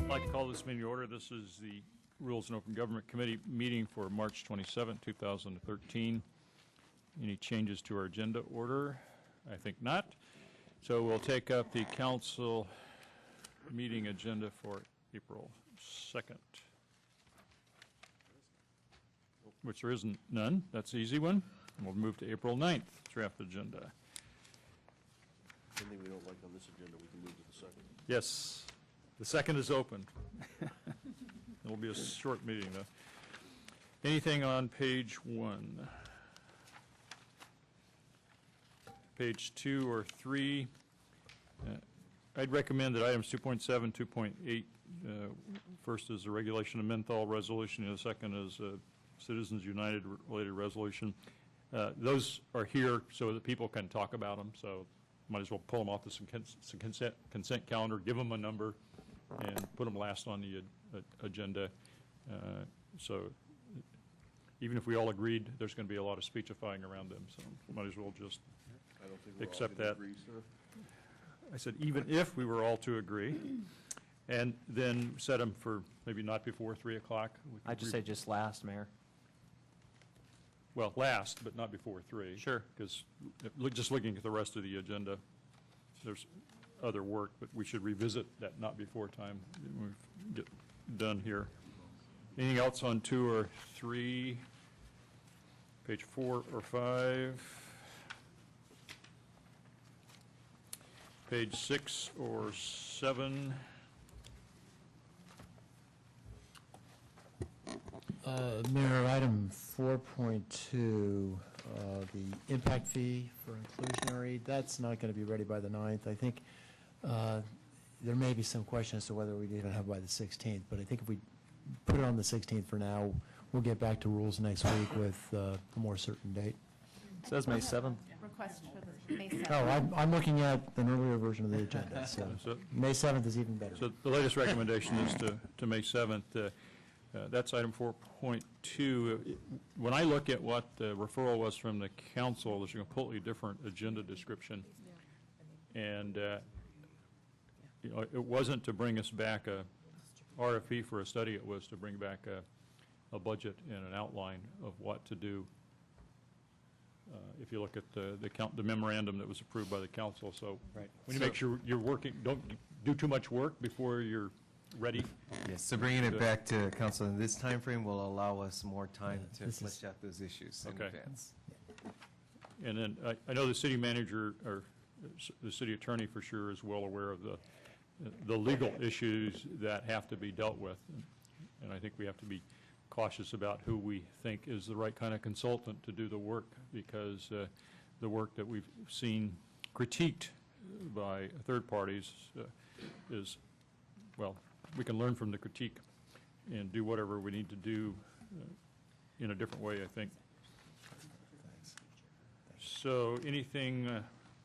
I'd like to call this meeting to order. This is the Rules and Open Government Committee meeting for March 27, 2013. Any changes to our agenda order? I think not. So we'll take up the council meeting agenda for April 2nd, which there isn't none. That's the easy one. And we'll move to April 9th, draft agenda. Anything we don't like on this agenda, we can move to the second. Yes, the second is open. It'll be a short meeting, though. Anything on page 1? Page 2 or 3? I'd recommend that items 2.7, 2.8, first is a regulation of menthol resolution, and the second is a Citizens United related resolution. Those are here so that people can talk about them, so might as well pull them off the consent calendar, give them a number, and put them last on the agenda. So even if we all agreed, there's going to be a lot of speechifying around them, so might as well just accept that. Agree, sir. I said even if we were all to agree, and then set them for maybe not before 3 o'clock. I'd just say just last, Mayor. Well, last, but not before 3. Sure. Because just looking at the rest of the agenda, there's other work, but we should revisit that not before time when we get done here. Anything else on 2 or 3? Page 4 or 5? Page 6 or 7? Mayor, item 4.2, the impact fee for inclusionary, that's not going to be ready by the 9th. I think there may be some question as to whether we'd even have it by the 16th, but I think if we put it on the 16th for now, we'll get back to rules next week with a more certain date. It says May 7th. Request for the May 7th. Oh, I'm looking at an earlier version of the agenda, so May 7th is even better. So the latest recommendation is to May 7th. That's item 4.2. When I look at what the referral was from the council, there's a completely different agenda description. And you know, it wasn't to bring us back a RFP for a study. It was to bring back a budget and an outline of what to do. If you look at the memorandum that was approved by the council. So right. When you make sure you're working, don't do too much work before you're ready. Yes, so bringing it back to council in this time frame will allow us more time to flesh out those issues in advance. And then I know the city manager or the city attorney for sure is well aware of the legal issues that have to be dealt with, and I think we have to be cautious about who we think is the right kind of consultant to do the work, because the work that we've seen critiqued by third parties is, well, we can learn from the critique and do whatever we need to do in a different way, I think. So anything,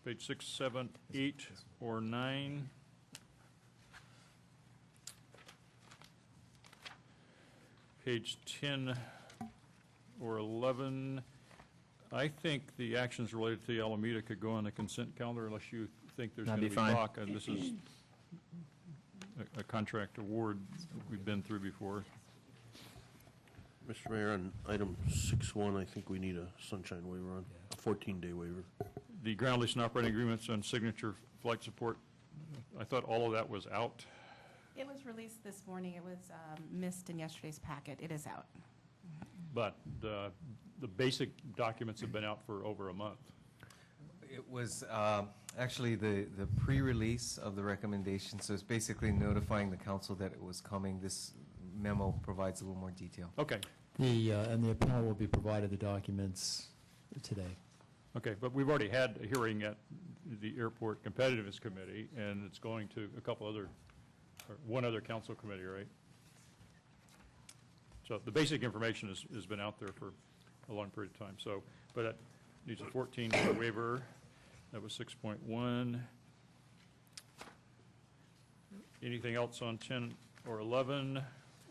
page 6, 7, 8, or 9? Page 10 or 11. I think the actions related to the Alameda could go on the consent calendar unless you think there's going to be talk. And this is a contract award that we've been through before. Mr. Mayor, on item 6.1, I think we need a sunshine waiver on, a 14-day waiver. The ground lease and operating agreements on signature flight support, I thought all of that was out. It was released this morning. It was missed in yesterday's packet. It is out. But the basic documents have been out for over a month. It was actually the pre-release of the recommendation, so it's basically notifying the council that it was coming. This memo provides a little more detail. Okay. And the appellant will be provided the documents today. Okay, but we've already had a hearing at the Airport Competitiveness Committee, and it's going to a couple other, or one other council committee, right? So the basic information has been out there for a long period of time. So, but that needs a 14-day waiver. That was 6.1. Anything else on 10 or 11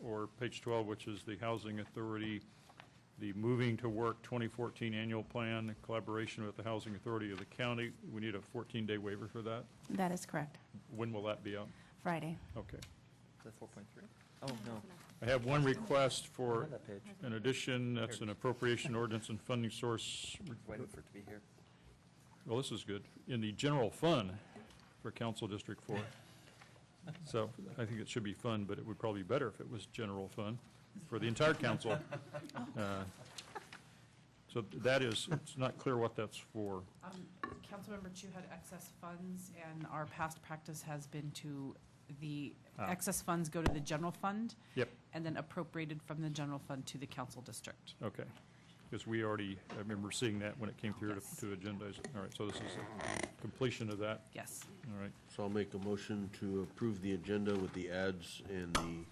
or page 12, which is the Housing Authority, the Moving to Work 2014 annual plan in collaboration with the Housing Authority of the county? We need a 14-day waiver for that. That is correct. When will that be out? Friday. Okay. The 4.3? Oh, no. I have one request I for have that page. an addition, that's an appropriation ordinance and funding source. Waiting for it to be here. Well, this is good. In the general fund for Council District 4. So I think it should be fun, but it would probably be better if it was general fund for the entire council. So that is, it's not clear what that's for. Councilmember Chu had excess funds, and our past practice has been to, the Ah. excess funds go to the general fund. Yep. And then appropriated from the general fund to the council district. Okay. Because we already, I remember seeing that when it came through Yes. to agendize it. All right, so this is a completion of that. Yes. All right. So I'll make a motion to approve the agenda with the ads and the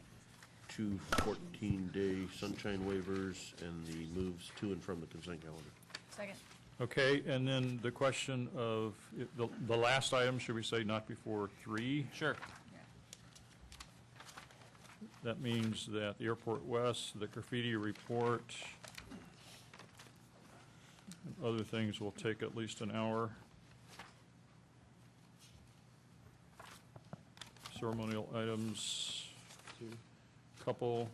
2 14-day sunshine waivers and the moves to and from the consent calendar. Second. Okay, and then the question of, the last item, should we say not before 3? Sure. That means that the Airport West, the graffiti report, and other things will take at least an hour. Ceremonial items, couple.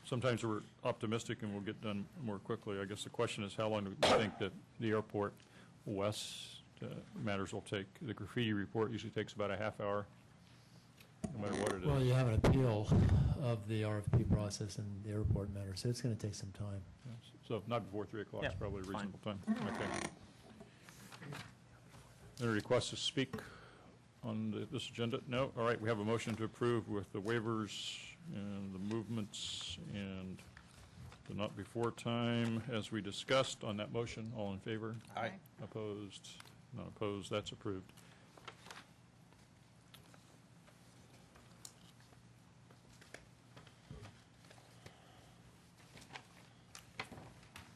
Sometimes we're optimistic and we'll get done more quickly. I guess the question is, how long do you think that the Airport West matters will take? The graffiti report usually takes about a half hour, no matter what it is. Well, you have an appeal of the RFP process in the airport matter, so it's going to take some time. So not before 3 o'clock is Yeah, probably a fine. reasonable time. Okay. Any requests to speak on this agenda? No? All right, we have a motion to approve with the waivers and the movements and the not before time as we discussed on that motion. All in favor? Aye. Opposed? Not opposed. That's approved.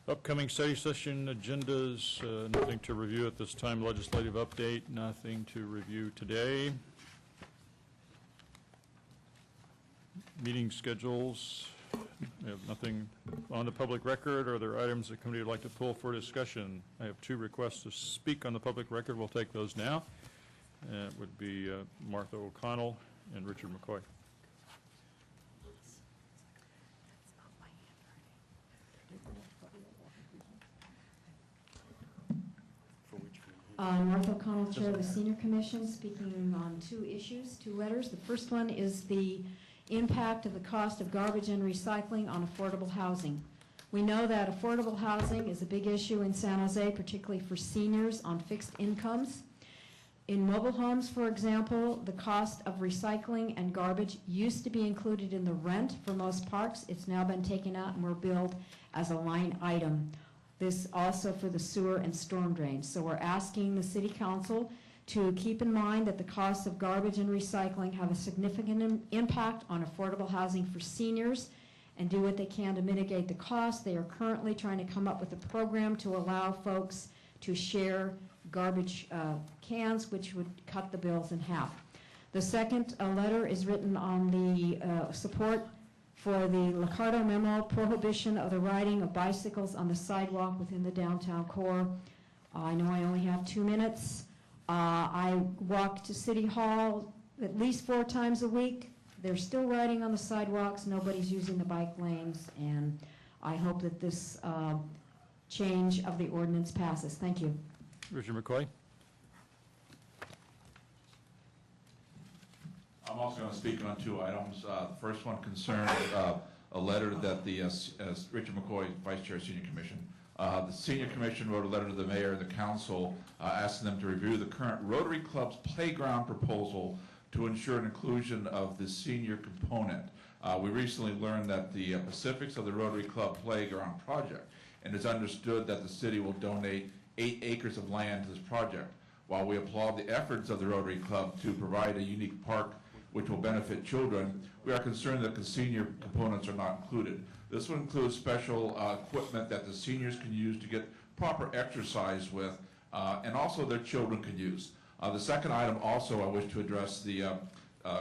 Upcoming study session agendas, nothing to review at this time. Legislative update, nothing to review today. Meeting schedules, we have nothing on the public record. Are there items the committee would like to pull for discussion? I have 2 requests to speak on the public record. We'll take those now. It would be Martha O'Connell and Richard McCoy. Martha O'Connell, Chair of the Senior Commission, speaking on 2 issues, 2 letters. The first one is the impact of the cost of garbage and recycling on affordable housing. We know that affordable housing is a big issue in San Jose, particularly for seniors on fixed incomes. In mobile homes, for example, the cost of recycling and garbage used to be included in the rent for most parks. It's now been taken out and we're billed as a line item. This also for the sewer and storm drains. So we're asking the City Council to keep in mind that the costs of garbage and recycling have a significant impact on affordable housing for seniors and do what they can to mitigate the cost. They are currently trying to come up with a program to allow folks to share garbage cans, which would cut the bills in half. The second letter is written on the support for the Licardo memo, prohibition of the riding of bicycles on the sidewalk within the downtown core. I know I only have 2 minutes. I walk to City Hall at least 4 times a week. They're still riding on the sidewalks. Nobody's using the bike lanes, and I hope that this change of the ordinance passes. Thank you. Richard McCoy? I'm also going to speak on 2 items. The first one concerns a letter that the Richard McCoy, Vice Chair of Senior Commission. The Senior Commission wrote a letter to the mayor and the council asking them to review the current Rotary Club's playground proposal to ensure an inclusion of the senior component. We recently learned that the specifics of the Rotary Club playground project, and it's understood that the city will donate 8 acres of land to this project. While we applaud the efforts of the Rotary Club to provide a unique park which will benefit children, we are concerned that the senior components are not included. This will include special equipment that the seniors can use to get proper exercise with, and also their children can use. The second item also I wish to address the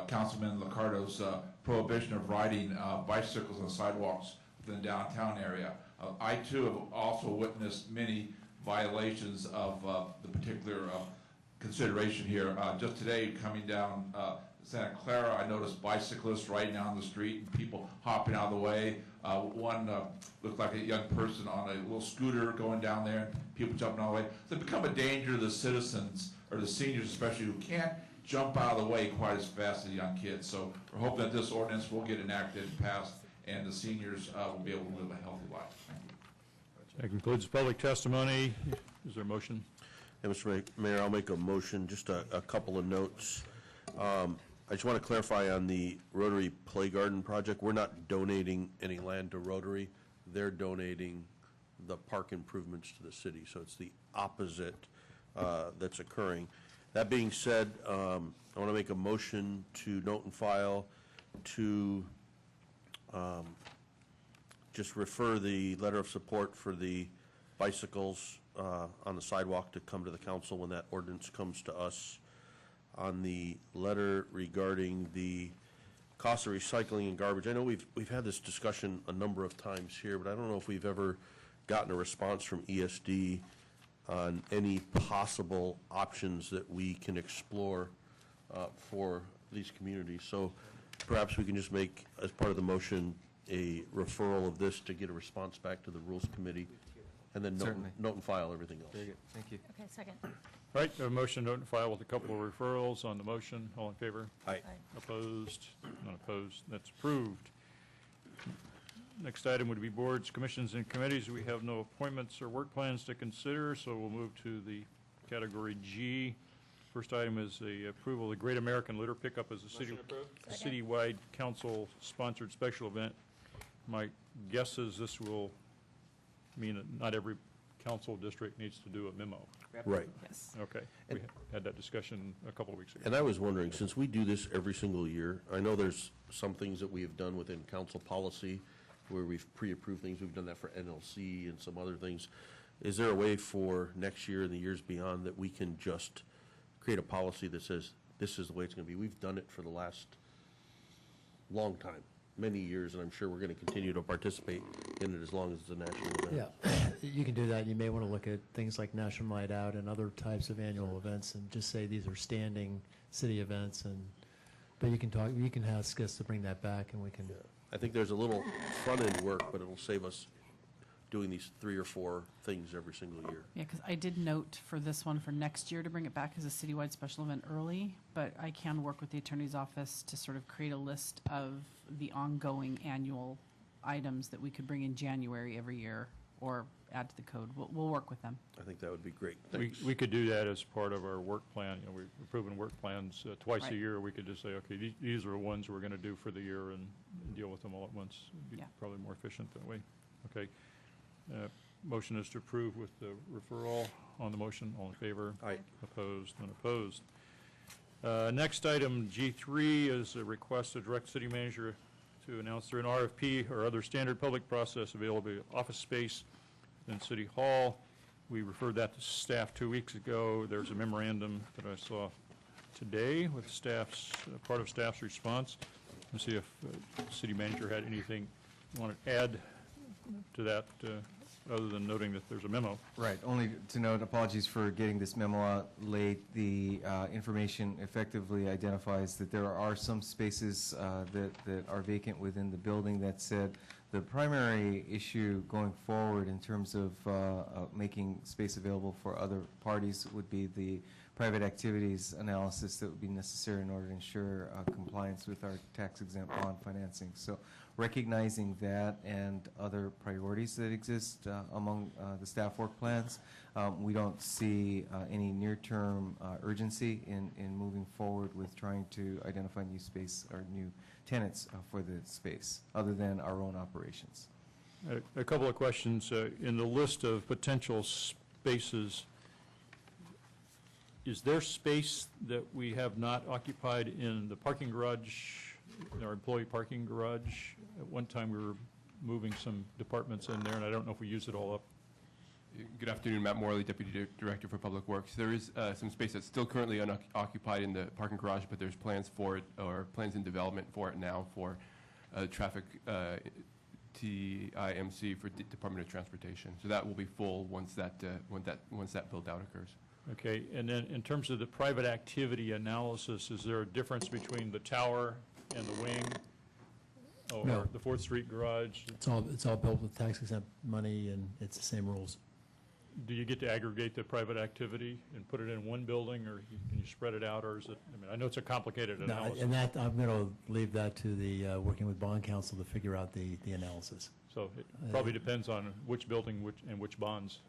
Councilman Licardo's prohibition of riding bicycles on sidewalks within the downtown area. I too have also witnessed many violations of the particular consideration here. Just today, coming down Santa Clara, I noticed bicyclists riding down the street and people hopping out of the way. One looked like a young person on a little scooter going down there, people jumping out of the way. So it's become a danger to the citizens, or the seniors especially, who can't jump out of the way quite as fast as young kids. So we're hoping that this ordinance will get enacted and passed, and the seniors will be able to live a healthy life. Thank you. That concludes public testimony. Is there a motion? Yeah, Mr. Mayor, I'll make a motion, just a couple of notes. I just want to clarify on the Rotary Play Garden project, we're not donating any land to Rotary. They're donating the park improvements to the city, so it's the opposite that's occurring. That being said, I want to make a motion to note and file to just refer the letter of support for the bicycles on the sidewalk to come to the council when that ordinance comes to us. On the letter regarding the cost of recycling and garbage, I know we've had this discussion a number of times here, but I don't know if we've ever gotten a response from ESD on any possible options that we can explore for these communities. So perhaps we can just make, as part of the motion, a referral of this to get a response back to the Rules Committee, and then note and file everything else. Very good, thank you. Okay, second. All right, a motion, note and file with a couple of referrals on the motion. All in favor? Aye. Opposed? None opposed. That's approved. Next item would be boards, commissions, and committees. We have no appointments or work plans to consider, so we'll move to the category G. First item is the approval of the Great American Litter Pickup as a citywide council-sponsored special event. My guess is this will mean that not every council district needs to do a memo. Right. Yes. Okay. We had that discussion a couple of weeks ago. And I was wondering, since we do this every single year, I know there's some things that we have done within council policy where we've pre-approved things. We've done that for NLC and some other things. Is there a way for next year and the years beyond that we can just create a policy that says this is the way it's going to be? We've done it for the last long time, many years, and I'm sure we're going to continue to participate in it as long as it's a national event. Yeah, you can do that. You may want to look at things like National Night Out and other types of annual events and just say these are standing city events, but you can ask us to bring that back and we can. Yeah. I think there's a little front-end work, but it'll save us doing these 3 or 4 things every single year. Yeah, because I did note for this one for next year to bring it back as a citywide special event early, but I can work with the attorney's office to sort of create a list of the ongoing annual items that we could bring in January every year or add to the code. We'll work with them. I think that would be great. Thanks. We could do that as part of our work plan. You know, we're approving work plans twice a Right. year. We could just say, okay, these are the ones we're going to do for the year and deal with them all at once. It'd be Yeah. probably more efficient that way. Okay. Motion is to approve with the referral. On the motion, all in favor? Aye. Opposed? None opposed. Next item, G3, is a request to direct city manager to announce through an RFP or other standard public process available office space in City Hall. We referred that to staff 2 weeks ago. There's a memorandum that I saw today with staff's, part of staff's response. Let's see if city manager had anything you want to add to that, other than noting that there's a memo. Right, only to note, apologies for getting this memo out late. The information effectively identifies that there are some spaces that are vacant within the building. That said, the primary issue going forward in terms of making space available for other parties would be the private activities analysis that would be necessary in order to ensure compliance with our tax-exempt bond financing. So recognizing that and other priorities that exist among the staff work plans, we don't see any near-term urgency in moving forward with trying to identify new space or new tenants for the space, other than our own operations. A couple of questions. In the list of potential spaces, is there space that we have not occupied in the parking garage, our employee parking garage? At one time, we were moving some departments in there, and I don't know if we used it all up. Good afternoon, Matt Morley, Deputy Director for Public Works. There is some space that's still currently unoccupied in the parking garage, but there's plans for it, or plans in development for it now for traffic TIMC for Department of Transportation. So that will be full once that build out occurs. Okay, and then in terms of the private activity analysis, is there a difference between the tower and the wing? Or No. the 4th Street garage? It's all built with tax exempt money, and it's the same rules. Do you get to aggregate the private activity and put it in one building, or can you spread it out, or is it, I mean, I know it's a complicated No, analysis. and that, I'm going to leave that to the, working with bond counsel to figure out the analysis. So it probably depends on which building and which bonds.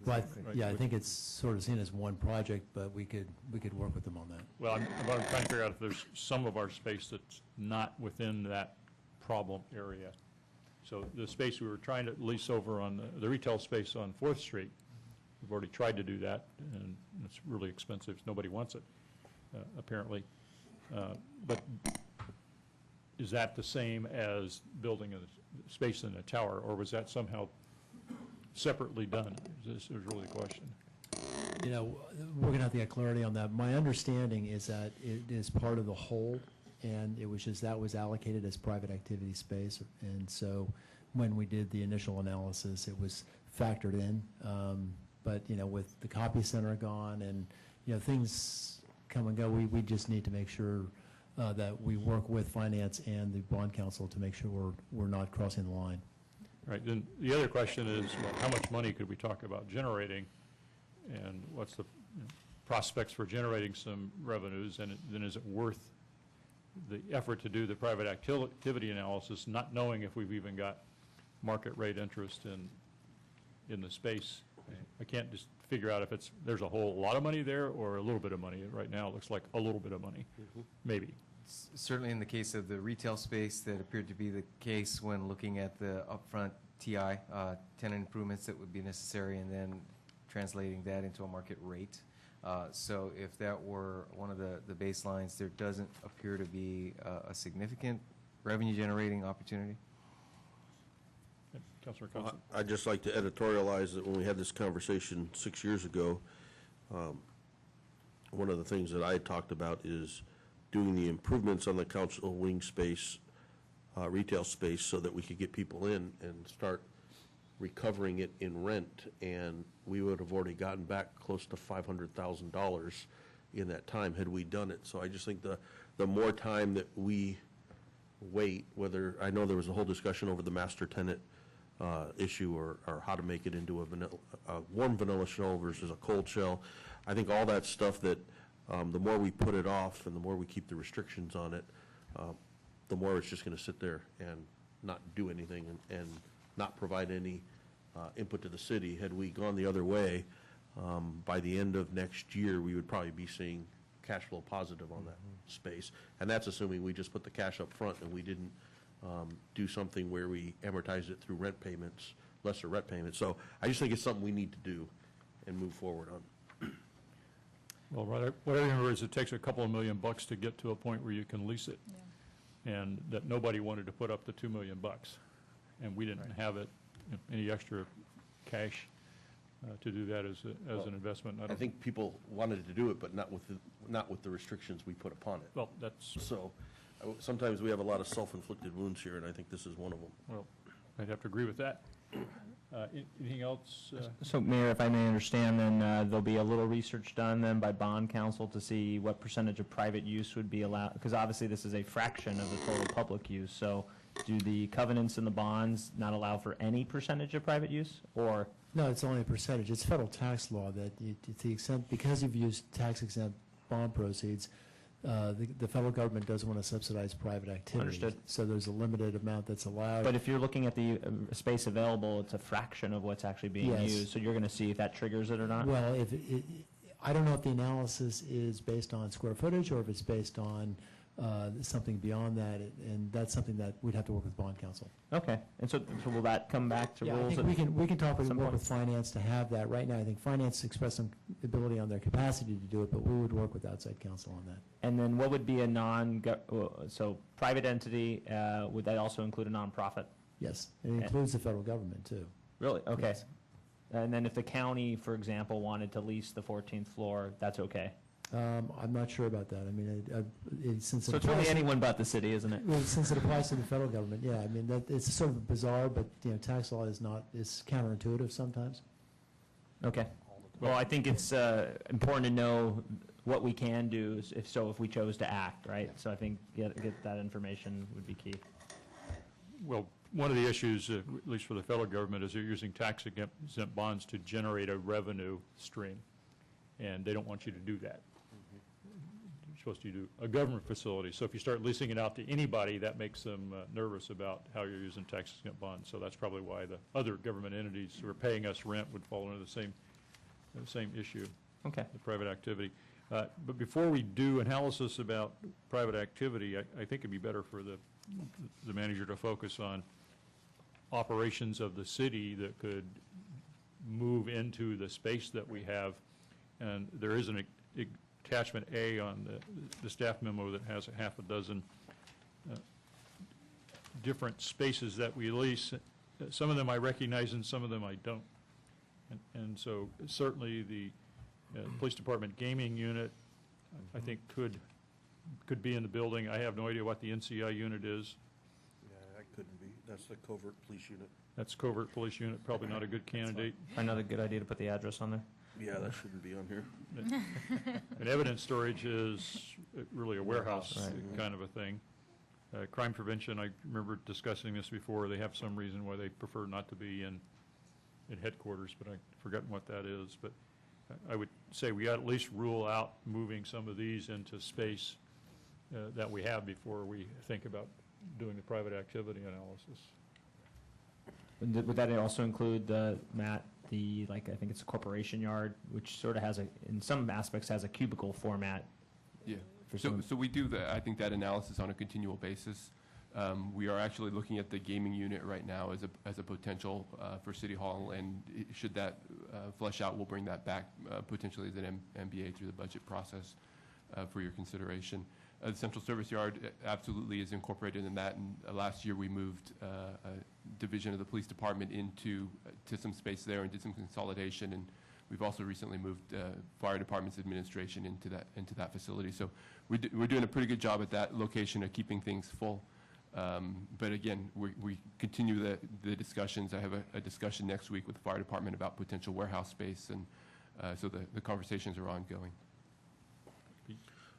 But, Right. yeah, I think it's sort of seen as one project, but we could work with them on that. Well, I'm trying to figure out if there's some of our space that's not within that problem area. So the space we were trying to lease over on the retail space on 4th Street, we've already tried to do that, and it's really expensive. Nobody wants it, apparently. But is that the same as building a space in a tower, or was that somehow separately done? This is really the question. You know, we're going to have to get clarity on that. My understanding is that it is part of the whole, and it was just, that was allocated as private activity space. And so when we did the initial analysis, it was factored in. But, you know, with the copy center gone and, you know, things come and go, we just need to make sure that we work with finance and the bond counsel to make sure we're not crossing the line. Right, then the other question is, well, how much money could we talk about generating, and what's the prospects for generating some revenues, and then is it worth the effort to do the private activity analysis, not knowing if we've even got market rate interest in the space? I can't just figure out if there's a whole lot of money there or a little bit of money. Right now, it looks like a little bit of money, maybe. Certainly in the case of the retail space, that appeared to be the case when looking at the upfront TI, tenant improvements that would be necessary, and then translating that into a market rate. So if that were one of the baselines, there doesn't appear to be a significant revenue-generating opportunity. Councilor Constance? I'd just like to editorialize that when we had this conversation 6 years ago, one of the things that I had talked about is doing the improvements on the council wing space, retail space, so that we could get people in and start recovering it in rent, and we would have already gotten back close to $500,000 in that time had we done it. So I just think the more time that we wait, whether, I know there was a whole discussion over the master tenant issue, or how to make it into a warm vanilla shell versus a cold shell. I think all that stuff that the more we put it off and the more we keep the restrictions on it, the more it's just going to sit there and not do anything and not provide any input to the city. Had we gone the other way, by the end of next year, we would probably be seeing cash flow positive on that space. And that's assuming we just put the cash up front and we didn't do something where we amortize it through rent payments, lesser rent payments. So I just think it's something we need to do and move forward on. Well, what I remember is it takes a couple of $1 million to get to a point where you can lease it. And that nobody wanted to put up the $2 million. And we didn't have it, any extra cash to do that as an investment. I think people wanted to do it, but not with the restrictions we put upon it. Well, that's, So sometimes we have a lot of self-inflicted wounds here, and I think this is one of them. well, I'd have to agree with that. Anything else? So, Mayor, if I may understand, then there'll be a little research done then by bond counsel to see what percentage of private use would be allowed, because obviously this is a fraction of the total public use. So do the covenants in the bonds not allow for any percentage of private use, or? No, it's only a percentage. It's federal tax law that to the extent, because you've used tax-exempt bond proceeds, the federal government doesn't want to subsidize private activity. Understood. So there's a limited amount that's allowed. But if you're looking at the space available, it's a fraction of what's actually being Yes. used. So you're going to see if that triggers it or not? Well, I don't know if the analysis is based on square footage or if it's based on something beyond that, and that's something that we'd have to work with bond counsel. Okay. And so will that come back to Yeah, I rules? think we can talk with, some work point? with finance to have that. Right now, I think finance expressed some ability on their capacity to do it, but we would work with outside counsel on that. And then what would be a so private entity, would that also include a nonprofit? Yes, it includes the federal government, too. Really? Okay. Yes. And then if the county, for example, wanted to lease the 14th floor, that's okay? I'm not sure about that. I mean, since it So it's really applies, anyone but the city, isn't it? well, since it applies to the federal government, yeah. I mean, it's sort of bizarre, but, tax law is counterintuitive sometimes. Okay. Well, I think it's important to know what we can do, if we chose to act, right? So I think get that information would be key. Well, one of the issues, at least for the federal government, is they're using tax-exempt bonds to generate a revenue stream, and they don't want you to do that. You're supposed to do a government facility. So if you start leasing it out to anybody, that makes them nervous about how you're using tax-exempt bonds. So that's probably why the other government entities who are paying us rent would fall under the same issue. Okay. The private activity. But before we do analysis about private activity, I think it'd be better for the manager to focus on operations of the city that could move into the space that we have. And there is an attachment A on the staff memo that has a half a dozen different spaces that we lease. Some of them I recognize and some of them I don't. And so certainly the police department gaming unit, I think could be in the building. I have no idea what the NCI unit is. Yeah, that couldn't be. That's the covert police unit. That's covert police unit, probably not a good candidate. Another good idea to put the address on there. Yeah, that shouldn't be on here. And evidence storage is really a warehouse Right. kind of a thing. Crime prevention, I remember discussing this before. They have some reason why they prefer not to be in headquarters, but I've forgotten what that is. But I would say we ought to at least rule out moving some of these into space that we have before we think about doing the private activity analysis. Would that also include, Matt, I think it's a corporation yard, which sort of has in some aspects has a cubicle format? Yeah. For So, some- so we do that, I think that analysis on a continual basis. We are actually looking at the gaming unit right now as a potential for City Hall, and should that flesh out, we'll bring that back potentially as an MBA through the budget process for your consideration. The Central Service Yard absolutely is incorporated in that, and last year we moved a division of the police department to some space there and did some consolidation, and we've also recently moved fire department's administration into that facility. So we're doing a pretty good job at that location of keeping things full. But again, we continue the discussions. I have a discussion next week with the fire department about potential warehouse space, and so the conversations are ongoing.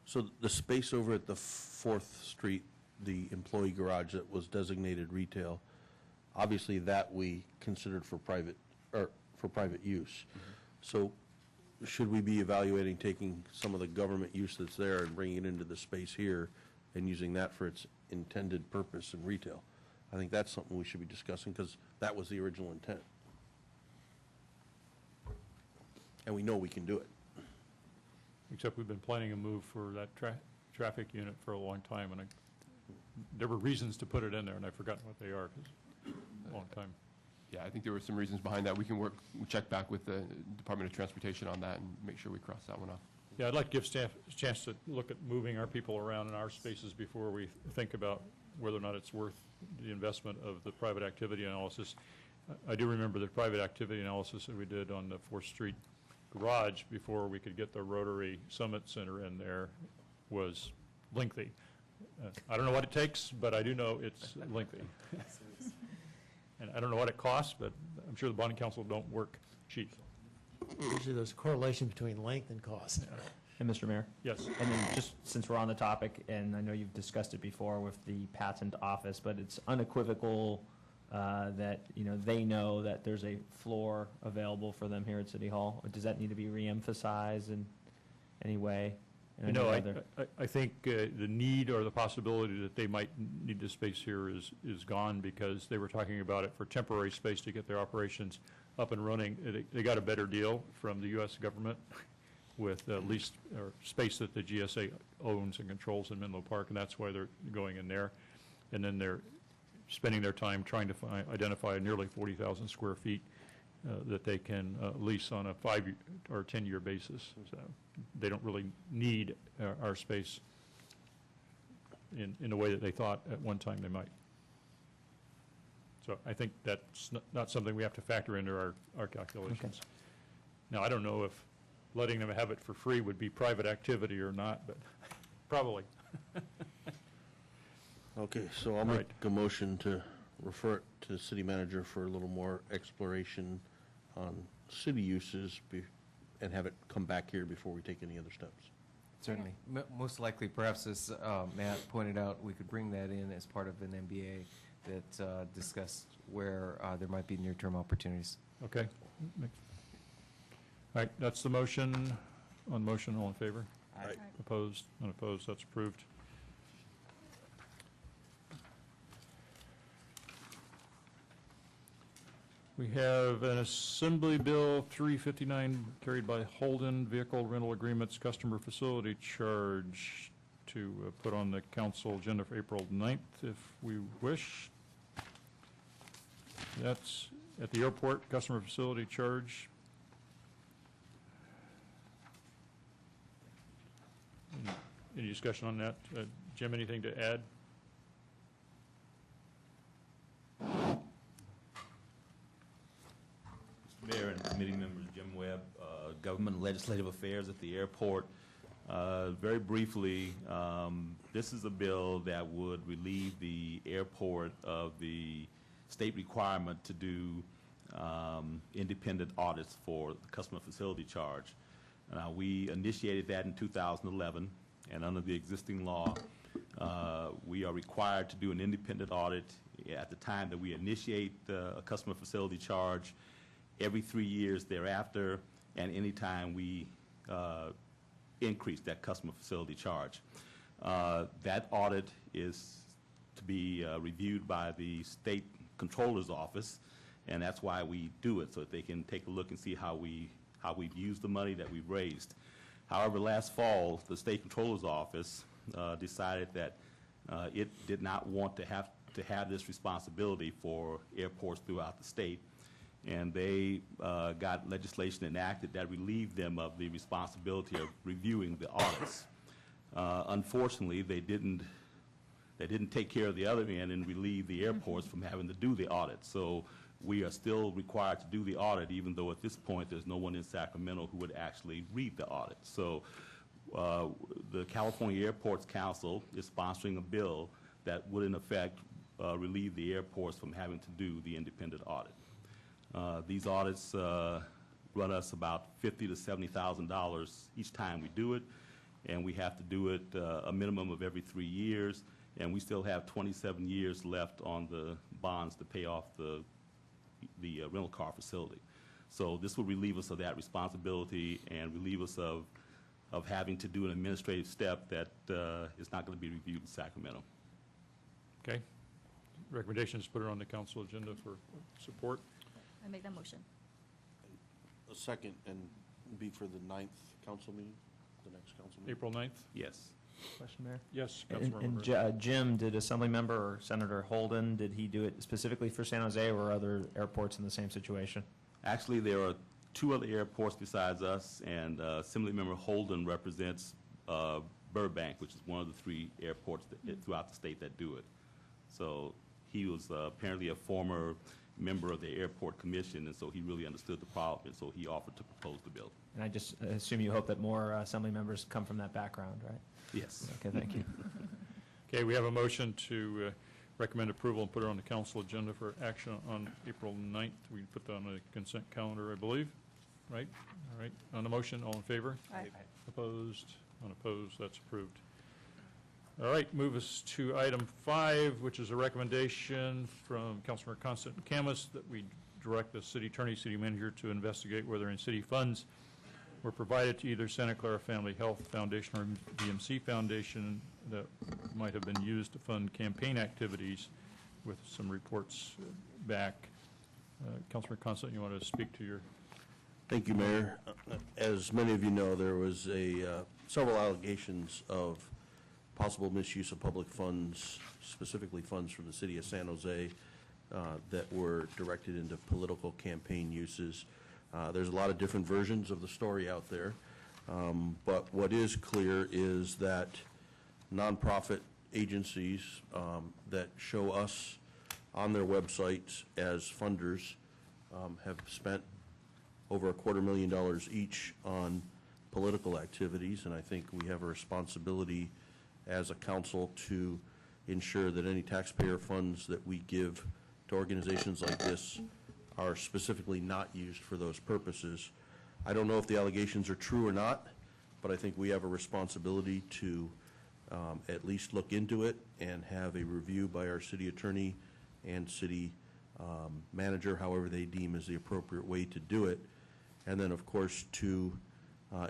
So the space over at the 4th Street, the employee garage that was designated retail, obviously that we considered for private use. So should we be evaluating taking some of the government use that's there and bringing it into the space here and using that for its intended purpose in retail? I think that's something we should be discussing because that was the original intent. And we know we can do it. Except we've been planning a move for that traffic unit for a long time, and there were reasons to put it in there, and I've forgotten what they are, 'cause a long time. Yeah, I think there were some reasons behind that. We'll check back with the Department of Transportation on that and make sure we cross that one off. Yeah, I'd like to give staff a chance to look at moving our people around in our spaces before we think about whether or not it's worth the investment of the private activity analysis. I do remember the private activity analysis that we did on the 4th Street garage before we could get the Rotary Summit Center in there was lengthy. I don't know what it takes, but I do know it's lengthy. And I don't know what it costs, but I'm sure the bonding council don't work cheap. Usually there's a correlation between length and cost. And Mr. Mayor? Yes. And then just since we're on the topic, and I know you've discussed it before with the patent office, but it's unequivocal that, they know that there's a floor available for them here at City Hall. Does that need to be reemphasized in any way? And I think the need or the possibility that they might need the space here is gone because they were talking about it for temporary space to get their operations up and running. They got a better deal from the U.S. government with leased or space that the GSA owns and controls in Menlo Park, and that's why they're going in there. And then they're spending their time trying to identify nearly 40,000 square feet that they can lease on a 5 or 10-year basis. So they don't really need our space in the way that they thought at one time they might. So I think that's not something we have to factor into our calculations. Okay. Now, I don't know if letting them have it for free would be private activity or not, but probably. Okay, so I'll make a motion to refer it to the city manager for a little more exploration on city uses and have it come back here before we take any other steps. Certainly. Most likely, perhaps as Matt pointed out, we could bring that in as part of an MBA that discussed where there might be near-term opportunities. Okay. All right, that's the motion. On motion, all in favor? Aye. Opposed? Unopposed? That's approved. We have an Assembly Bill 359 carried by Holden, Vehicle Rental Agreements, Customer Facility Charge to put on the council agenda for April 9th, if we wish. That's at the airport, Customer Facility Charge. Any discussion on that? Jim, anything to add? Mayor and committee members, Jim Webb, Government and Legislative Affairs at the airport. Very briefly, this is a bill that would relieve the airport of the state requirement to do independent audits for the customer facility charge. We initiated that in 2011, and under the existing law, we are required to do an independent audit at the time that we initiate a customer facility charge, every 3 years thereafter, and any time we increase that customer facility charge. That audit is to be reviewed by the state controller's office, and that's why we do it, so that they can take a look and see how we've used the money that we've raised. However, last fall, the state controller's office decided that it did not want to have this responsibility for airports throughout the state, and they got legislation enacted that relieved them of the responsibility of reviewing the audits. Unfortunately, they didn't take care of the other end and relieve the airports from having to do the audit. So we are still required to do the audit, even though at this point there's no one in Sacramento who would actually read the audit. So the California Airports Council is sponsoring a bill that would in effect relieve the airports from having to do the independent audit. These audits run us about $50,000 to $70,000 each time we do it, and we have to do it a minimum of every 3 years, and we still have 27 years left on the bonds to pay off the rental car facility. So this will relieve us of that responsibility and relieve us of having to do an administrative step that is not going to be reviewed in Sacramento. Okay. Recommendation is put it on the council agenda for support. I make that motion. A second, and be for the 9th council meeting, the next council meeting? April 9th? Yes. Question, Mayor? Yes, And Councilmember. Jim, did Assemblymember or Senator Holden, did he do it specifically for San Jose or other airports in the same situation? Actually, there are 2 other airports besides us, and Assemblymember Holden represents Burbank, which is one of the 3 airports throughout the state that do it. So he was apparently a former member of the airport commission, and so he really understood the problem, and so he offered to propose the bill. And I just assume you hope that more Assembly members come from that background, right? Yes. Okay, thank you. Okay, we have a motion to recommend approval and put it on the council agenda for action on April 9th. We put that on the consent calendar, I believe, right? All right, on the motion, all in favor? Aye. Opposed? Unopposed? That's approved. All right, move us to item 5, which is a recommendation from Councilmember Constant Camus that we direct the city attorney, city manager to investigate whether any city funds were provided to either Santa Clara Family Health Foundation or VMC Foundation that might have been used to fund campaign activities, with some reports back. Councilmember Constant, you want to speak to your... Thank you, Mayor. As many of you know, there was several allegations of possible misuse of public funds, specifically funds from the city of San Jose, that were directed into political campaign uses. There's a lot of different versions of the story out there, but what is clear is that nonprofit agencies that show us on their websites as funders have spent over $250,000 each on political activities, and I think we have a responsibility as a council to ensure that any taxpayer funds that we give to organizations like this are specifically not used for those purposes. I don't know if the allegations are true or not, but I think we have a responsibility to at least look into it and have a review by our city attorney and city manager, however they deem is the appropriate way to do it. And then, of course, to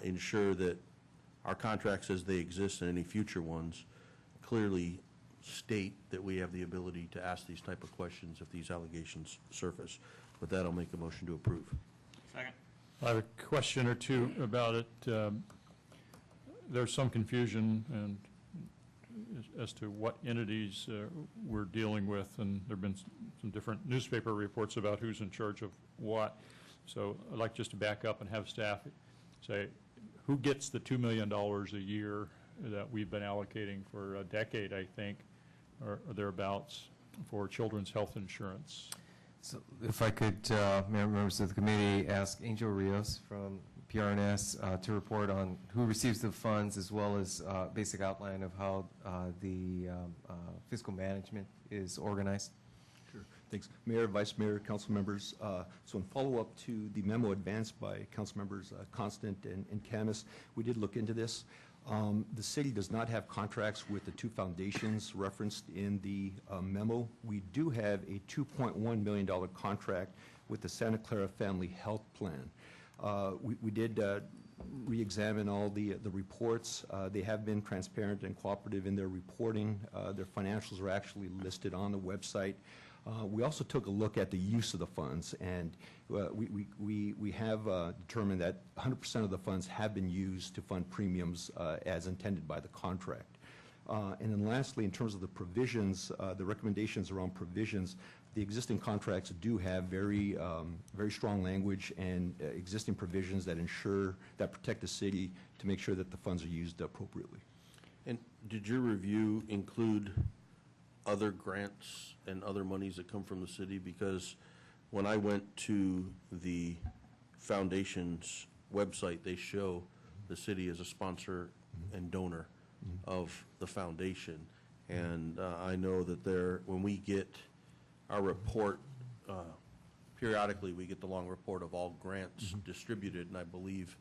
ensure that our contracts as they exist and any future ones clearly state that we have the ability to ask these type of questions if these allegations surface. With that, I'll make a motion to approve. Second. I have a question or two about it. There's some confusion and as to what entities we're dealing with, and there have been some different newspaper reports about who's in charge of what. So I'd like just to back up and have staff say, who gets the $2 million a year that we've been allocating for a decade, I think, or thereabouts, for children's health insurance? So if I could, members of the committee, ask Angel Rios from PRNS to report on who receives the funds, as well as basic outline of how the fiscal management is organized. Sure. Thanks. Mayor, Vice Mayor, council members. So in follow-up to the memo advanced by council members Constant and Camus, we did look into this. The city does not have contracts with the two foundations referenced in the memo. We do have a $2.1 million contract with the Santa Clara Family Health Plan. We did re-examine all the reports. They have been transparent and cooperative in their reporting. Their financials are actually listed on the website. We also took a look at the use of the funds, and we have determined that 100% of the funds have been used to fund premiums as intended by the contract. And then lastly, in terms of the provisions, the recommendations around provisions, the existing contracts do have very strong language and existing provisions that ensure, that protect the city to make sure that the funds are used appropriately. And did your review include other grants and other monies that come from the city? Because when I went to the foundation's website, they show the city as a sponsor and donor of the foundation. And I know that when we get our report, periodically we get the long report of all grants distributed, and I believe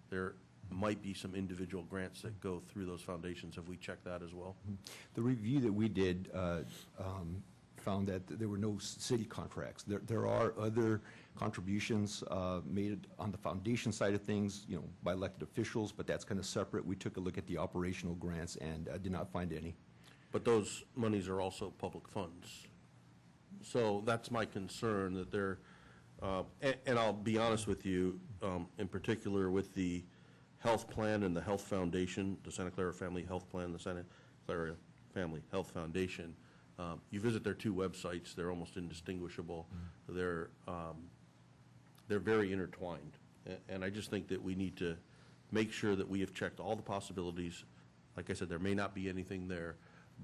there might be some individual grants that go through those foundations. Have we checked that as well? The review that we did found that there were no city contracts. There are other contributions made on the foundation side of things, by elected officials, but that's kind of separate. We took a look at the operational grants and did not find any. But those monies are also public funds. So that's my concern, that they're, and I'll be honest with you, in particular with the health plan and the health foundation, the Santa Clara Family Health Plan, the Santa Clara Family Health Foundation, you visit their two websites, they're almost indistinguishable. They're very intertwined. And I just think that we need to make sure that we have checked all the possibilities. Like I said, there may not be anything there,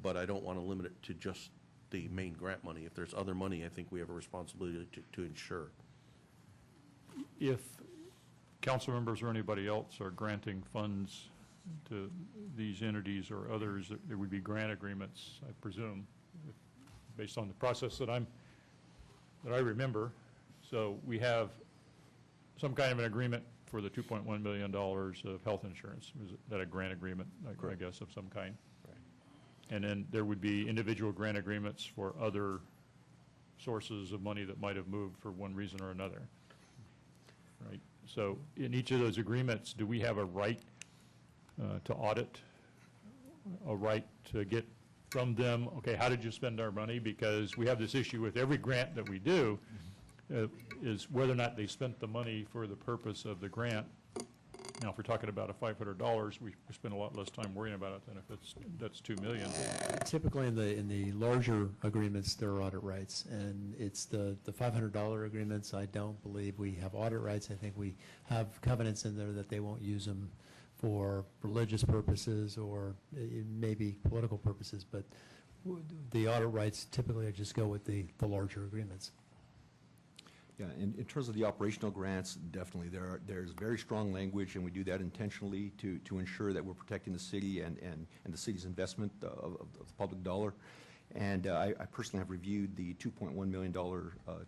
but I don't want to limit it to just the main grant money. If there's other money, I think we have a responsibility to ensure. If council members or anybody else are granting funds to these entities or others, there would be grant agreements, I presume, based on the process that I remember. So we have some kind of an agreement for the $2.1 million of health insurance. Is that a grant agreement, I guess, of some kind? And then there would be individual grant agreements for other sources of money that might have moved for one reason or another, right? So in each of those agreements, do we have a right to audit, a right to get from them, okay, how did you spend our money? Because we have this issue with every grant that we do, is whether or not they spent the money for the purpose of the grant. Now, if we're talking about a $500, we spend a lot less time worrying about it than if that's $2 million. Typically, in the larger agreements, there are audit rights, and it's the $500 agreements. I don't believe we have audit rights. I think we have covenants in there that they won't use them for religious purposes or maybe political purposes, but the audit rights typically just go with the larger agreements. Yeah, in terms of the operational grants, definitely there's very strong language, and we do that intentionally to ensure that we're protecting the city and the city's investment of the public dollar. And I personally have reviewed the $2.1 million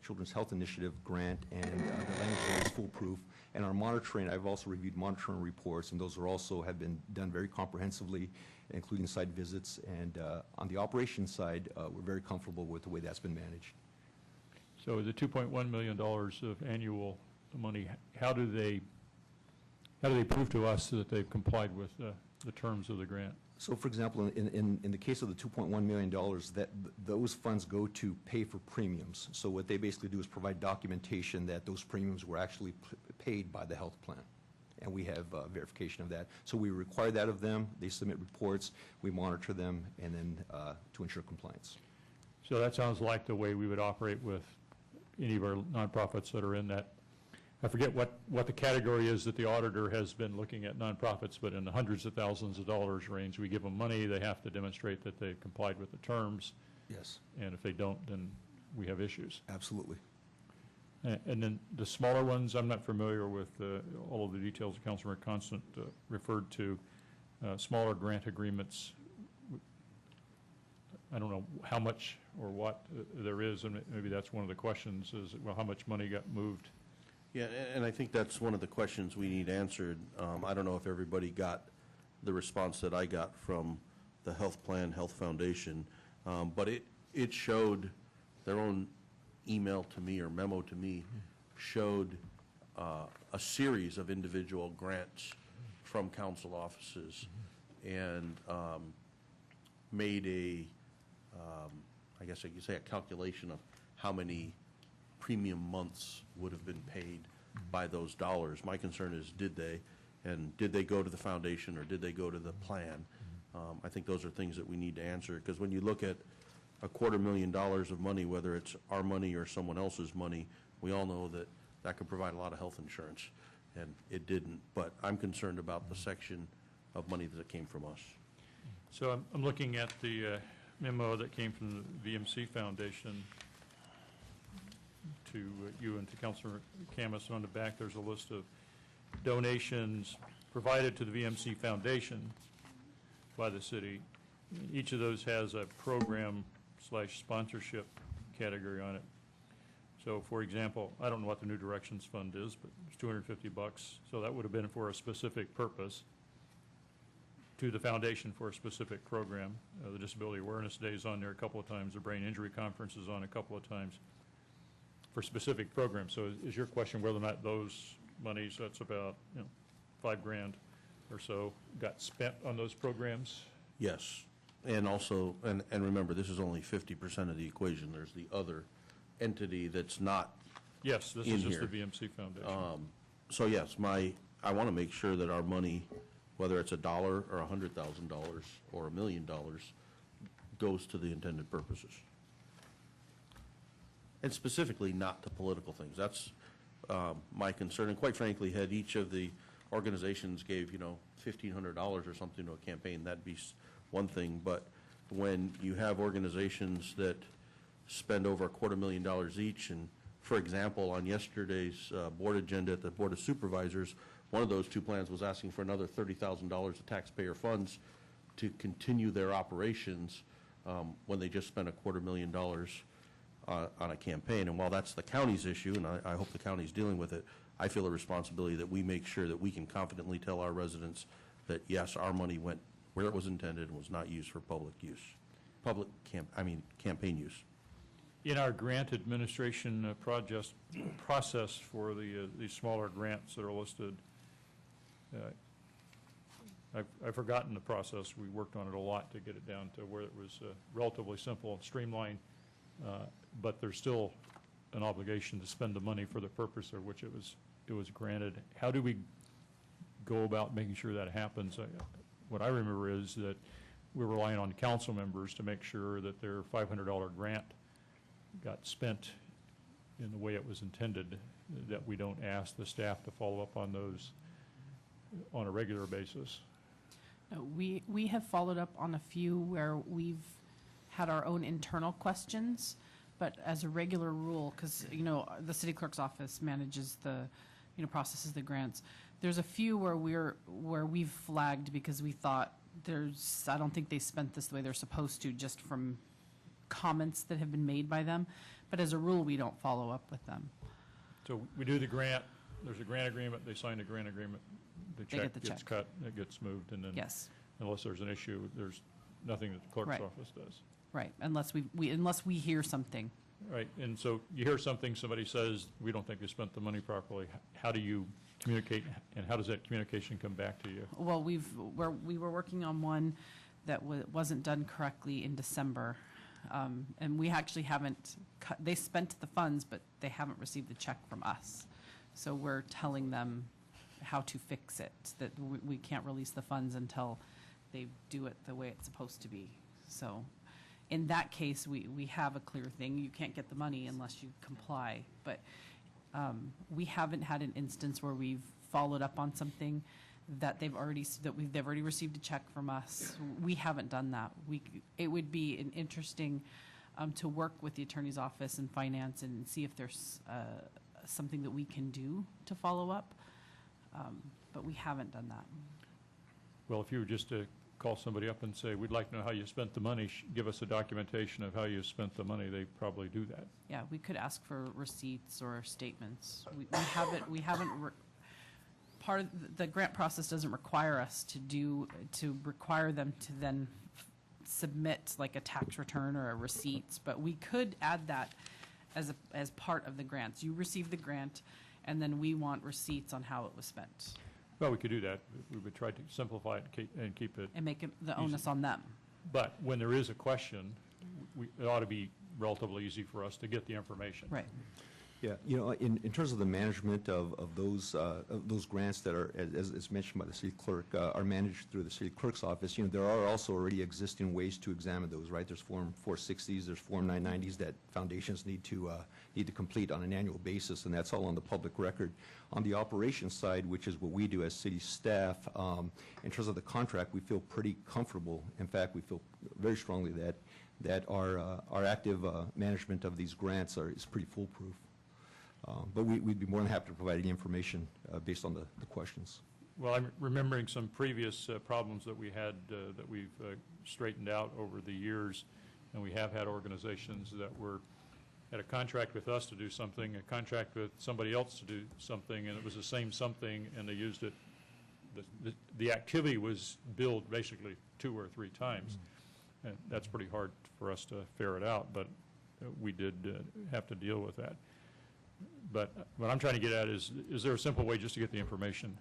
Children's Health Initiative grant, and the language there is foolproof. And our monitoring, I've also reviewed monitoring reports, and those are also have been done very comprehensively, including site visits. And on the operations side, we're very comfortable with the way that's been managed. So the $2.1 million of annual money, how do they prove to us that they've complied with the terms of the grant? So, for example, in the case of the $2.1 million, those funds go to pay for premiums. So what they basically do is provide documentation that those premiums were actually paid by the health plan. And we have verification of that. So we require that of them. They submit reports. We monitor them, and then to ensure compliance. So that sounds like the way we would operate with any of our nonprofits that are in that. I forget what the category is that the auditor has been looking at nonprofits, but in the hundreds of thousands of dollars range. We give them money, they have to demonstrate that they've complied with the terms. Yes. And if they don't, then we have issues. Absolutely. And then the smaller ones, I'm not familiar with all of the details Councilor Constant referred to. Smaller grant agreements, I don't know how much or what there is, and maybe that's one of the questions is, well, how much money got moved? Yeah, and I think that's one of the questions we need answered. I don't know if everybody got the response that I got from the Health Plan Health Foundation, but it showed their own email to me or memo to me showed a series of individual grants from council offices and made I guess I could say a calculation of how many premium months would have been paid by those dollars. My concern is, did they go to the foundation or did they go to the plan? I think those are things that we need to answer, because when you look at $250,000 of money, whether it's our money or someone else's money, we all know that that could provide a lot of health insurance, and it didn't. But I'm concerned about the section of money that came from us. So I'm looking at the memo that came from the VMC Foundation to you and to Councilor Camus. On the back, there's a list of donations provided to the VMC Foundation by the city. Each of those has a program/sponsorship category on it. So, for example, I don't know what the New Directions Fund is, but it's $250. So that would have been for a specific purpose to the foundation for a specific program. The Disability Awareness Day is on there a couple of times. The Brain Injury Conference is on a couple of times for specific programs. So is your question whether or not those monies, that's about $5,000 or so, got spent on those programs? Yes. And also, and remember, this is only 50% of the equation. There's the other entity that's not Yes, this in is just here. the VMC Foundation. So yes, I want to make sure that our money, whether it's $1 or $100,000 or $1 million, goes to the intended purposes. And specifically not to political things. That's my concern. And quite frankly, had each of the organizations gave, $1,500 or something to a campaign, that'd be one thing. But when you have organizations that spend over $250,000 each, and for example, on yesterday's board agenda at the Board of Supervisors, one of those two plans was asking for another $30,000 of taxpayer funds to continue their operations when they just spent $250,000 on a campaign. And while that's the county's issue, and I hope the county's dealing with it, I feel a responsibility that we make sure that we can confidently tell our residents that, yes, our money went where it was intended and was not used for public use, campaign use. In our grant administration process for these smaller grants that are listed, I've forgotten the process. We worked on it a lot to get it down to where it was relatively simple and streamlined, but there's still an obligation to spend the money for the purpose for which it was granted. How do we go about making sure that happens? What I remember is that we're relying on council members to make sure that their $500 grant got spent in the way it was intended, that we don't ask the staff to follow up on those on a regular basis. We have followed up on a few where we've had our own internal questions, but as a regular rule, because the city clerk's office manages the processes the grants. There's a few where we've flagged because we thought I don't think they spent this the way they're supposed to, just from comments that have been made by them, but as a rule, we don't follow up with them. So we do the grant, there's a grant agreement, they sign the grant agreement, the They check get the gets check. cut, it gets moved, and then Yes, unless there's an issue, there's nothing that the clerk's Right. office does. right, unless unless we hear something. Right, and so you hear something, somebody says, we don't think you spent the money properly. How do you communicate, and how does that communication come back to you? Well, we were working on one that wasn't done correctly in December, and we actually haven't, they spent the funds, but they haven't received the check from us. So we're telling them how to fix it, that we can't release the funds until they do it the way it's supposed to be. So in that case, we have a clear thing. You can't get the money unless you comply. But we haven't had an instance where we've followed up on something that they've already received a check from us. We haven't done that. It would be an interesting to work with the attorney's office and finance and see if there's something that we can do to follow up. But we haven't done that. Well, if you were just to call somebody up and say, we'd like to know how you spent the money, give us a documentation of how you spent the money, they probably do that. Yeah, we could ask for receipts or statements. We haven't, part of the grant process doesn't require us to require them to then submit like a tax return or a receipts, but we could add that as part of the grants. You receive the grant, and then we want receipts on how it was spent, Well, we could do that. We would try to simplify it and keep it. and make it the onus on them. But when there is a question, it ought to be relatively easy for us to get the information. Right. Yeah, you know, in terms of the management of those grants that are, as mentioned by the city clerk, are managed through the city clerk's office, you know, there are also already existing ways to examine those, right? There's Form 460s, there's Form 990s that foundations need to complete on an annual basis, and that's all on the public record. On the operations side, which is what we do as city staff, in terms of the contract, we feel pretty comfortable. In fact, we feel very strongly that our active management of these grants is pretty foolproof. But we'd be more than happy to provide any information based on the questions. Well, I'm remembering some previous problems that we had that we've straightened out over the years, and we have had organizations that had a contract with us to do something, a contract with somebody else to do something, and it was the same something, and they used it. The activity was billed basically 2 or 3 times, and that's pretty hard for us to ferret out, but we did have to deal with that. But what I'm trying to get at is there a simple way just to get the information?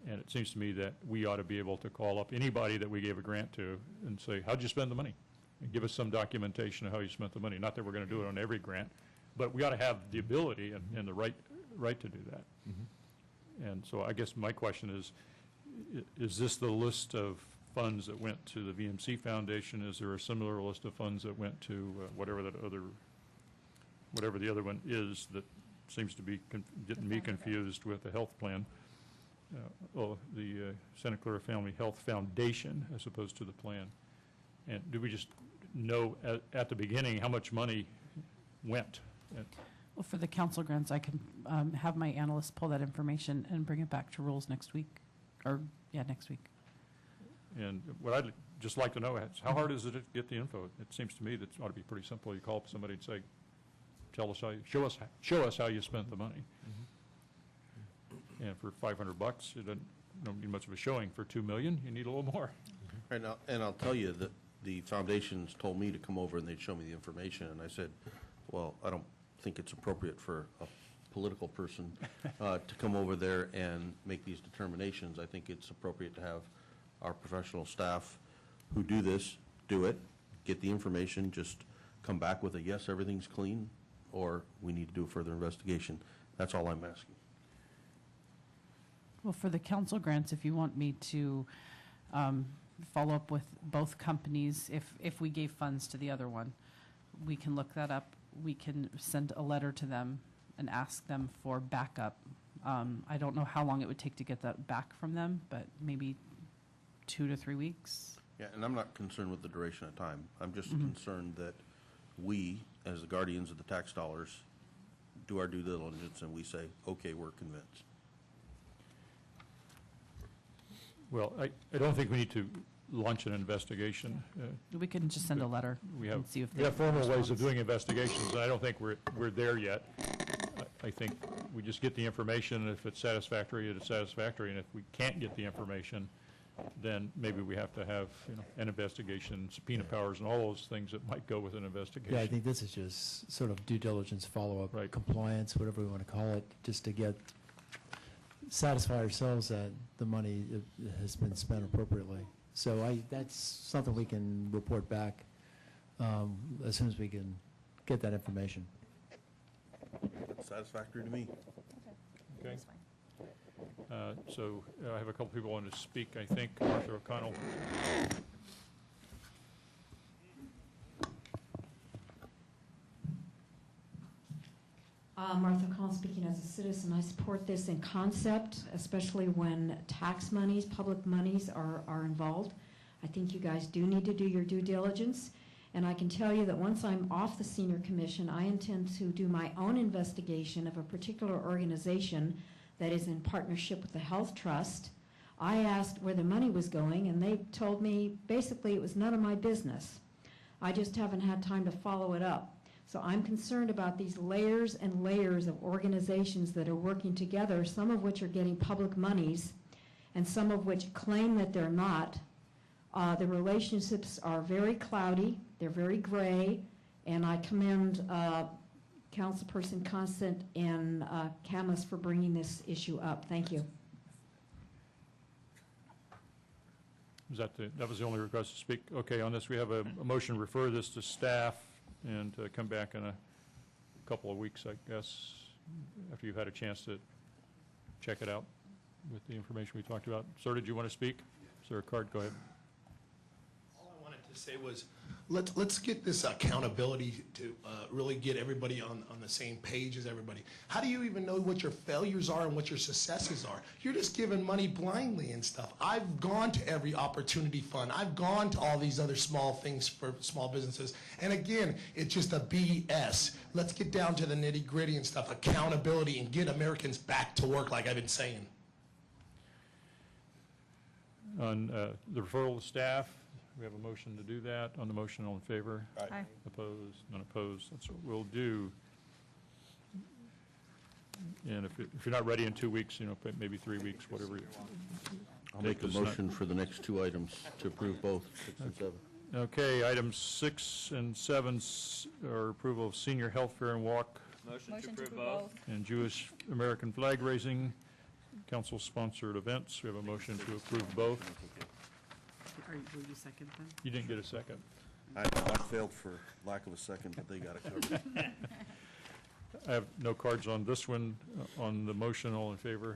And it seems to me that we ought to be able to call up anybody that we gave a grant to and say, how'd you spend the money? And give us some documentation of how you spent the money. Not that we're going to do it on every grant, but we ought to have the ability and the right to do that. And so I guess my question is this the list of funds that went to the VMC Foundation? Is there a similar list of funds that went to whatever the other one is that seems to be getting me confused with the health plan? The Santa Clara Family Health Foundation as opposed to the plan. And do we just know at the beginning how much money went? Well, for the council grants, I can have my analyst pull that information and bring it back to rules next week, next week. And what I'd just like to know is how hard is it to get the info? It seems to me that it ought to be pretty simple. You call up somebody and say, tell us show us how you spent the money. And for $500, you don't need much of a showing. For $2 million, you need a little more. Right now, and I'll tell you that the foundations told me to come over and they'd show me the information, and I said, well, I don't think it's appropriate for a political person to come over there and make these determinations. I think it's appropriate to have our professional staff who do this, do it, get the information, just come back with a yes, everything's clean, or we need to do a further investigation. That's all I'm asking. Well, for the council grants, if you want me to follow up with both companies, if we gave funds to the other one, we can look that up. We can send a letter to them and ask them for backup. I don't know how long it would take to get that back from them, but maybe 2 to 3 weeks. Yeah, and I'm not concerned with the duration of time. I'm just concerned that we, as the guardians of the tax dollars, do our due diligence and we say, okay, we're convinced. Well, I don't think we need to launch an investigation. We can just send a letter We have, and see if we they have formal ways of response. doing investigations, and I don't think we're there yet. I think we just get the information, and if it's satisfactory, it's satisfactory, and if we can't get the information, then maybe we have to have, an investigation, subpoena powers, and all those things that might go with an investigation. Yeah, I think this is just sort of due diligence, follow-up, Right. compliance, whatever we want to call it, just to satisfy ourselves that the money has been spent appropriately. So that's something we can report back as soon as we can get that information. Satisfactory to me. Okay. So I have a couple people wanting to speak, I think. Arthur O'Connell. Martha Collins speaking as a citizen. I support this in concept, especially when tax monies, public monies are involved. I think you guys do need to do your due diligence. And I can tell you that once I'm off the senior commission, I intend to do my own investigation of a particular organization that is in partnership with the Health Trust. I asked where the money was going, and they told me basically it was none of my business. I just haven't had time to follow it up. So I'm concerned about these layers and layers of organizations that are working together, some of which are getting public monies, and some of which claim that they're not. The relationships are very cloudy, they're very gray, and I commend Councilperson Constant and Camus for bringing this issue up. Thank you. That was the only request to speak? Okay, on this, we have a motion to refer this to staff and come back in a couple of weeks, I guess, after you've had a chance to check it out with the information we talked about. Sir, did you want to speak? Sir, Card, go ahead. All I wanted to say was, let's get this accountability to really get everybody on the same page as everybody. How do you even know what your failures are and what your successes are? You're just giving money blindly and stuff. I've gone to every opportunity fund. I've gone to all these other small things for small businesses. And again, it's just a BS. Let's get down to the nitty gritty and stuff, accountability, and get Americans back to work like I've been saying. On the referral to staff, we have a motion to do that. On the motion, all in favor? Aye. Opposed? None opposed. That's what we'll do. And if you're not ready in 2 weeks, maybe 3 weeks, whatever. I'll make a motion for the next two items to approve both, 6 and 7. Okay, items 6 and 7 are approval of senior health fair and walk Motion to approve both. and Jewish American flag raising, council-sponsored events. We have a motion to approve both. Will you second then? You didn't get a second. I failed for lack of a second, but they got it covered. I have no cards on this one. On the motion, all in favor?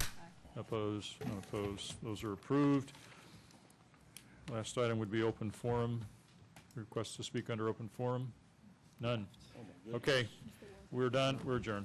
Opposed? None opposed. Those are approved. Last item would be open forum. Requests to speak under open forum? None. Okay, we're done. We're adjourned.